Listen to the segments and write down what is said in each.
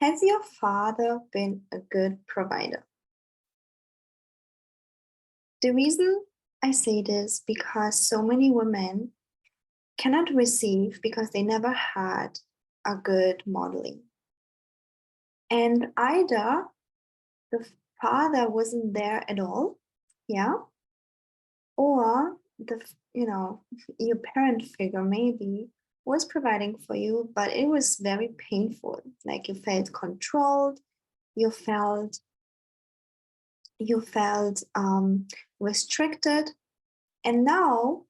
Has your father been a good provider? The reason I say this because so many women cannot receive because they never had a good modeling. And either the father wasn't there at all, yeah, or your parent figure maybe was providing for you, but it was very painful. Like you felt controlled, you felt you felt restricted. And now,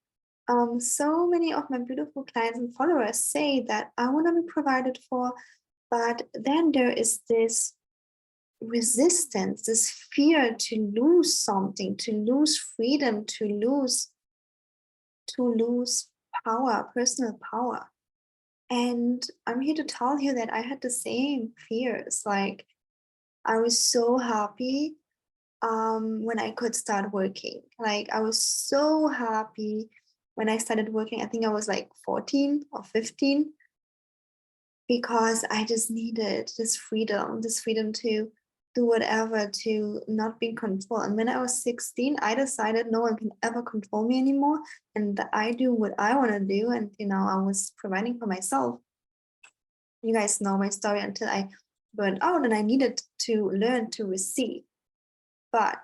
so many of my beautiful clients and followers say that I want to be provided for, but then there is this resistance, this fear to lose something, to lose freedom, to lose power, personal power. And I'm here to tell you that I had the same fears. Like I was so happy when I could start working. Like I was so happy when I started working. I think I was like 14 or 15 because I just needed this freedom to do whatever, to not be in control. And when I was 16, I decided no one can ever control me anymore and that I do what I want to do. And I was providing for myself. You guys know my story until I burned out and I needed to learn to receive. But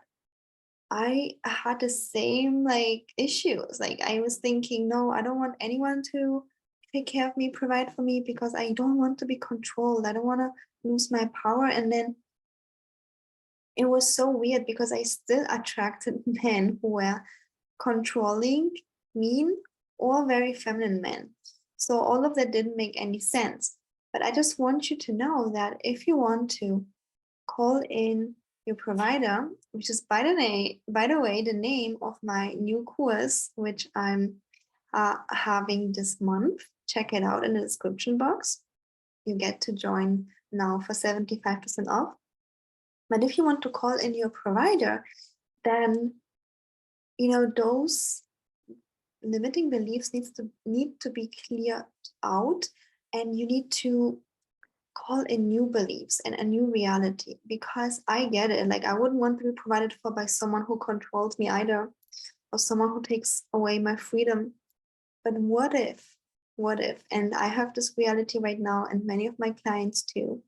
I had the same like issues. Like I was thinking, no, I don't want anyone to take care of me, provide for me because I don't want to be controlled. I don't want to lose my power. And then it was so weird because I still attracted men who were controlling, mean, or very feminine men. So all of that didn't make any sense. But I just want you to know that if you want to call in your provider, which is by the way, the name of my new course, which I'm having this month. Check it out in the description box. You get to join now for 75% off. But if you want to call in your provider, then those limiting beliefs need to be cleared out, and you need to call in new beliefs and a new reality, because I get it. Like I wouldn't want to be provided for by someone who controls me either, or someone who takes away my freedom. But what if, and I have this reality right now and many of my clients too,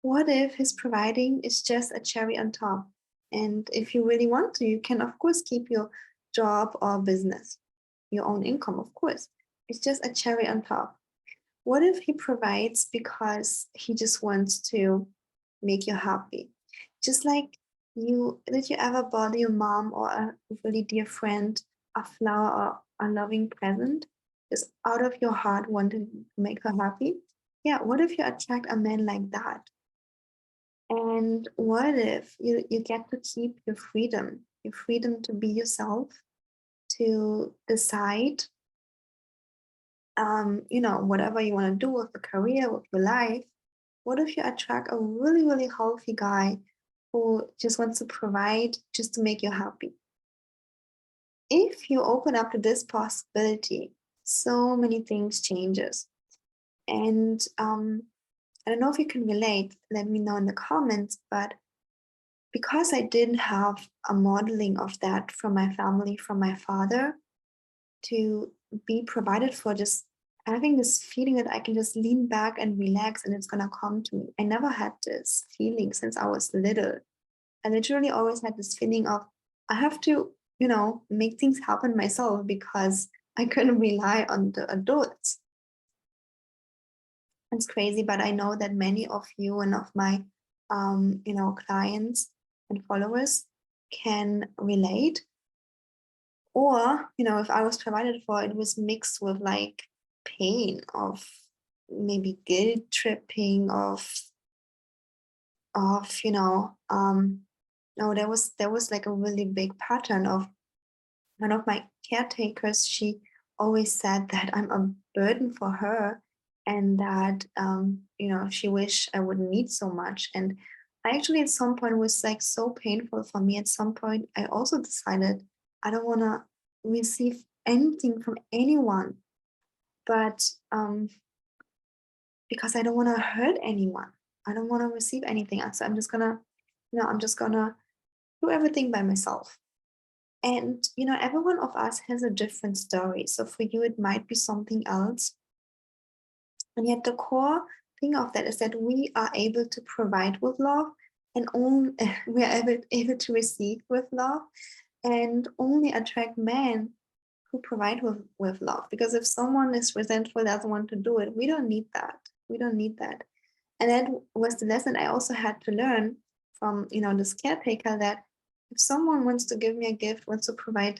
what if his providing is just a cherry on top? And if you really want to, you can of course keep your job or business, your own income, of course. It's just a cherry on top. What if he provides because he just wants to make you happy? Just like did you ever bother your mom or a really dear friend a flower or a loving present? Just out of your heart wanting to make her happy? Yeah, what if you attract a man like that? And what if you get to keep your freedom to be yourself, to decide whatever you want to do with a career, with your life. What if you attract a really, really healthy guy who just wants to provide just to make you happy? If you open up to this possibility, so many things changes. And I don't know if you can relate, let me know in the comments, but because I didn't have a modeling of that from my family, from my father, to be provided for, just having this feeling that I can just lean back and relax and it's gonna come to me. I never had this feeling since I was little. I literally always had this feeling of I have to, make things happen myself because I couldn't rely on the adults. It's crazy, but I know that many of you and of my clients and followers can relate. Or, if I was provided for, it was mixed with like pain of maybe guilt tripping of no, there was like a really big pattern of one of my caretakers. She always said that I'm a burden for her and that she wished I wouldn't need so much. And I actually at some point was like so painful for me. At some point I also decided I don't want to receive anything from anyone, but because I don't want to hurt anyone. I don't want to receive anything else. So I'm just gonna, I'm just gonna do everything by myself. And every one of us has a different story. So for you, it might be something else. And yet the core thing of that is that we are able to provide with love, and only we are able to receive with love, and only attract men who provide with love. Because if someone is resentful, doesn't want to do it, we don't need that. We don't need that. And that was the lesson I also had to learn from, this caretaker, that if someone wants to give me a gift, wants to provide,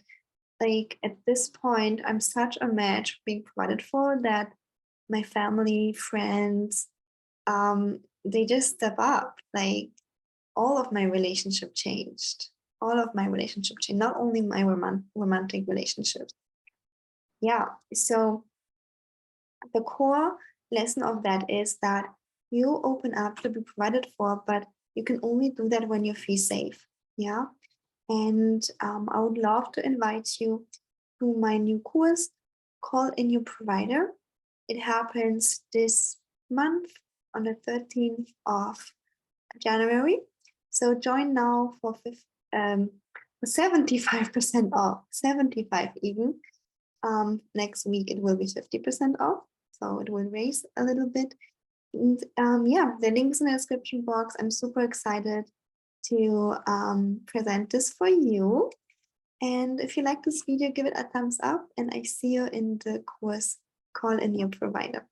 like at this point, I'm such a match being provided for, that my family, friends, they just step up. Like all of my relationship changed. All of my relationship changed, not only my romantic relationships. Yeah. So the core lesson of that is that you open up to be provided for, but you can only do that when you feel safe. Yeah. And I would love to invite you to my new course, Call in Your Provider. It happens this month on the 13th of January. So join now for 75% off, 75 even. Next week it will be 50% off. So it will raise a little bit. And yeah, the link's in the description box. I'm super excited to present this for you. And if you like this video, give it a thumbs up, and I see you in the course Call in Your Provider.